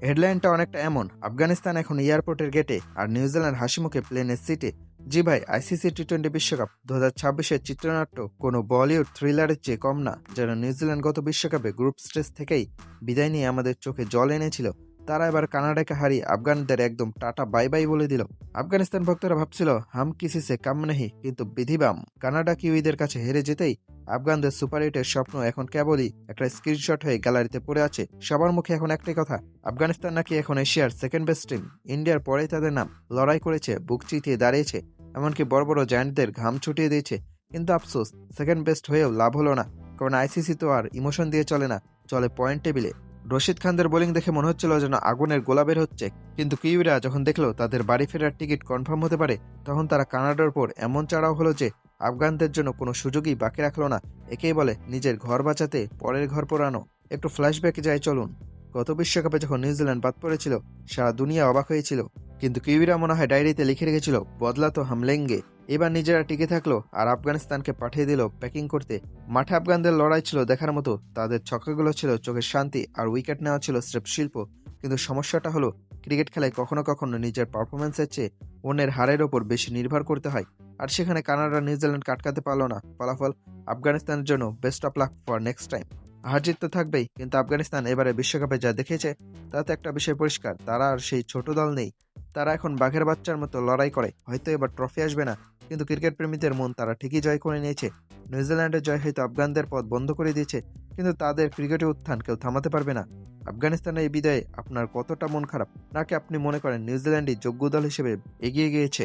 হেডলাইনটা অনেকটা এমন, আফগানিস্তান এখন এয়ারপোর্টের গেটে আর নিউজিল্যান্ড হাসিমুখে প্লেনের সিটে। জি ভাই, আইসিসি টি-20 বিশ্বকাপ 2026-এর চিত্রনাট্য কোনো বলিউড থ্রিলারের চেয়ে কম না। যেন নিউজিল্যান্ড গত বিশ্বকাপে গ্রুপ স্টেজ থেকেই বিদায় নিয়ে আমাদের চোখে জল এনেছিল, তারা এবার কানাডাকে হারিয়ে আফগানদের একদম টাটা বাই বাই বলে দিল। আফগানিস্তান ভক্তরা ভাবছিল হাম কিসি সে কাম নেহি, কিন্তু বিধিবাম কানাডা কিউইদের কাছে হেরে যেতেই আফগানদের সুপার এইটের স্বপ্ন এখন কেবলই একটা স্ক্রিনশট হয়ে গ্যালারিতে পড়ে আছে। সবার মুখে এখন একটাই কথা, আফগানিস্তান নাকি এখন এশিয়ার সেকেন্ড বেস্ট টিম। ইন্ডিয়ার পরেই তাদের নাম। লড়াই করেছে, বুক চিতিয়ে দাঁড়িয়েছে, এমনকি বড় বড় জায়ান্টদের ঘাম ছুটিয়ে দিয়েছে। কিন্তু আফসোস, সেকেন্ড বেস্ট হয়েও লাভ হলো না। কারণ আইসিসি তো আর ইমোশন দিয়ে চলে না, চলে পয়েন্ট টেবিলে। রশিদ খানদের বোলিং দেখে মনে হচ্ছিল যেন আগুনের গোলা বের হচ্ছে। কিন্তু কিউইরা যখন দেখলো তাদের বাড়ি ফেরার টিকিট কনফার্ম হতে পারে, তখন তারা কানাডার উপর এমন চড়াও হলো যে আফগানদের জন্য কোনো সুযোগই বাকি রাখলো না। একেই বলে নিজের ঘর বাঁচাতে পরের ঘর পোড়ানো। একটু ফ্ল্যাশব্যাকে যাই চলুন। গত বিশ্বকাপে যখন নিউজিল্যান্ড বাদ পড়েছিল, সারা দুনিয়া অবাক হয়েছিল। কিন্তু কিউইরা মনে হয় ডায়েরিতে লিখে রেখেছিল, বদলা তো হামলেঙ্গে। এবার নিজেরা টিকে থাকলো আর আফগানিস্তানকে পাঠিয়ে দিল প্যাকিং করতে। মাঠে আফগানদের লড়াই ছিল দেখার মতো, তাদের ছক্কাগুলো ছিল চোখের শান্তি আর উইকেট নেওয়া ছিল স্রেফ শিল্প। কিন্তু সমস্যাটা হলো, ক্রিকেট খেলায় কখনো কখনো নিজের পারফরমেন্সের চেয়ে অন্যের হারের ওপর বেশি নির্ভর করতে হয়। আর সেখানে কানাডা নিউজিল্যান্ড আটকাতে পারল না। ফলাফল, আফগানিস্তানের জন্য best of luck for next time. হার জিত তো থাকবেই, কিন্তু আফগানিস্তান এবারে বিশ্বকাপে যা দেখেছে তাতে একটা বিষয় পরিষ্কার, তারা আর সেই ছোট দল নেই। তারা এখন বাঘের বাচ্চার মতো লড়াই করে। হয়তো এবার ট্রফি আসবে না, কিন্তু ক্রিকেট প্রেমীদের মন তারা ঠিকই জয় করে নিয়েছে। নিউজিল্যান্ডের জয় হয়তো আফগানদের পথ বন্ধ করে দিয়েছে, কিন্তু তাদের ক্রিকেটে উত্থান কেউ থামাতে পারবে না। আফগানিস্তানের এই বিদায়ে আপনার কতটা মন খারাপ, নাকি আপনি মনে করেন নিউজিল্যান্ডই যোগ্য দল হিসেবে এগিয়ে গিয়েছে?